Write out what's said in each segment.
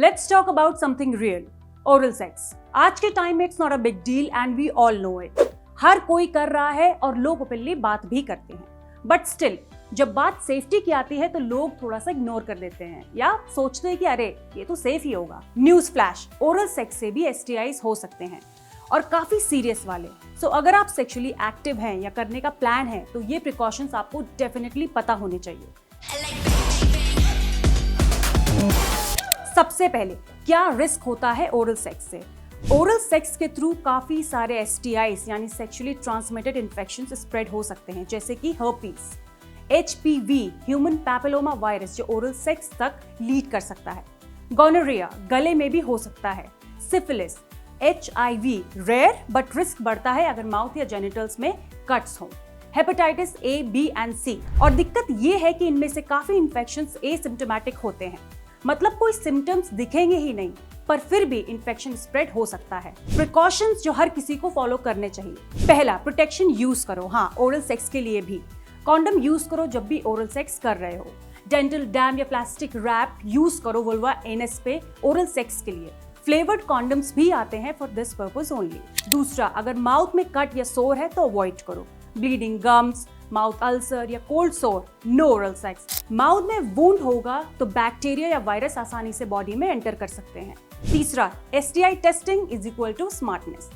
Let's talk about something real. Oral sex. आज के time में it's not a big deal and we all know it. हर कोई कर रहा है और लोग ओपनली बात भी करते हैं. But still, जब बात सेफ्टी की आती है तो लोग थोड़ा सा इग्नोर कर देते हैं या सोचते हैं कि अरे ये तो सेफ ही होगा. न्यूज फ्लैश, ओरल सेक्स से भी STIs हो सकते हैं और काफी सीरियस वाले. सो अगर आप सेक्सुअली एक्टिव हैं या करने का प्लान है तो ये प्रिकॉशंस आपको डेफिनेटली पता होने चाहिए. सबसे पहले, क्या रिस्क होता है ओरल सेक्स से? ओरल सेक्स के थ्रू काफी सारे STIs यानी सेक्सुअली ट्रांसमिटेड इन्फेक्शंस स्प्रेड हो सकते हैं, जैसे कि herpes, HPV human papilloma virus जो ओरल सेक्स तक लीड कर सकता है, गोनोरिया गले में भी हो सकता है, syphilis, HIV rare but risk बढ़ता है अगर माउथ या जेनिटल्स में कट्स हो, hepatitis A, B and C. और दिक्कत ये है कि इनमें से काफी इन्फेक्शंस एसिम्प्टोमेटिक होते हैं, मतलब कोई सिम्टम्स दिखेंगे ही नहीं पर फिर भी इन्फेक्शन स्प्रेड हो सकता है. प्रिकॉशंस जो हर किसी को फॉलो करने चाहिए. पहला, प्रोटेक्शन यूज करो. हाँ, ओरल सेक्स के लिए भी कॉन्डम यूज करो जब भी ओरल सेक्स कर रहे हो. डेंटल डैम या प्लास्टिक रैप यूज करो वुल्वा एनस पे ओरल सेक्स के लिए. फ्लेवर्ड कॉन्डम्स भी आते हैं फॉर दिस पर्पस ओनली. दूसरा, अगर माउथ में कट या सोर है तो अवॉइड करो. ब्लीडिंग गम्स, माउथ अल्सर या कोल्ड सोर, नो ओरल सेक्स. माउथ में वुंड होगा तो बैक्टीरिया या वायरस आसानी से बॉडी में एंटर कर सकते हैं. तीसरा, STI testing is equal to smartness.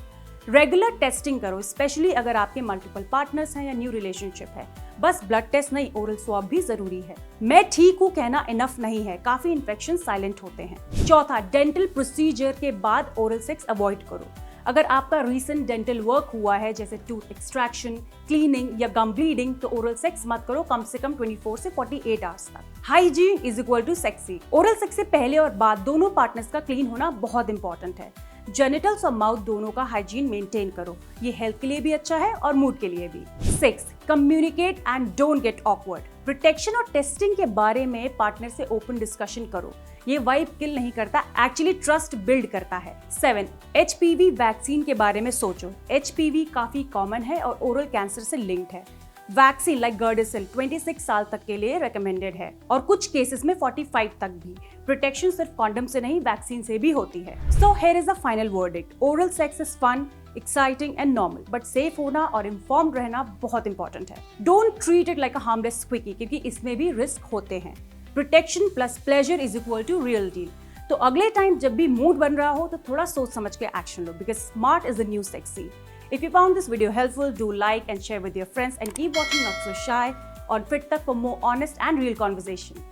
Regular testing करो, स्पेशली अगर आपके मल्टीपल पार्टनर्स हैं या न्यू रिलेशनशिप है. बस ब्लड टेस्ट नहीं, ओरल स्वैब भी जरूरी है. मैं ठीक हूँ कहना इनफ नहीं है, काफी इन्फेक्शन साइलेंट होते हैं. चौथा, डेंटल प्रोसीजर के बाद ओरल सेक्स अवॉइड करो. अगर आपका रीसेंट डेंटल वर्क हुआ है जैसे टूथ एक्सट्रैक्शन, क्लीनिंग या गम ब्लीडिंग तो ओरल सेक्स मत करो कम से कम 24 से 48 आवर्स तक. Hygiene is equal too sexy. Oral sex से पहले और बाद दोनों पार्टनर्स का क्लीन होना बहुत इंपॉर्टेंट है. जेनिटल्स और माउथ दोनों का हाइजीन मेंटेन करो, ये हेल्थ के लिए भी अच्छा है और मूड के लिए भी. 6, communicate and don't get awkward. Protection और टेस्टिंग के बारे में पार्टनर से ओपन डिस्कशन करो. ये वाइब किल नहीं करता, एक्चुअली ट्रस्ट बिल्ड करता है. 7, HPV वैक्सीन के बारे में सोचो. HPV काफी कॉमन है और ओरल कैंसर से लिंक्ड है. वैक्सीन लाइक गर्डासिल 26 साल तक के लिए रिकमेंडेड है और कुछ केसेस में 45 तक भी. प्रोटेक्शन सिर्फ कॉन्डम से नहीं, वैक्सीन से भी होती है. So here is a final verdict. Oral sex is fun, exciting and normal, but safe होना और इन्फॉर्म्ड रहना बहुत इंपॉर्टेंट है. Don't treat it like a harmless quickie, क्योंकि इसमें भी रिस्क होते हैं. Protection plus pleasure is equal to real deal. तो अगले टाइम जब भी मूड बन रहा हो तो थोड़ा सोच समझ के action low, because smart is the new sexy. If you found this video helpful, do like and share with your friends and keep watching Not So Shy on Fit Tak for more honest and real conversation.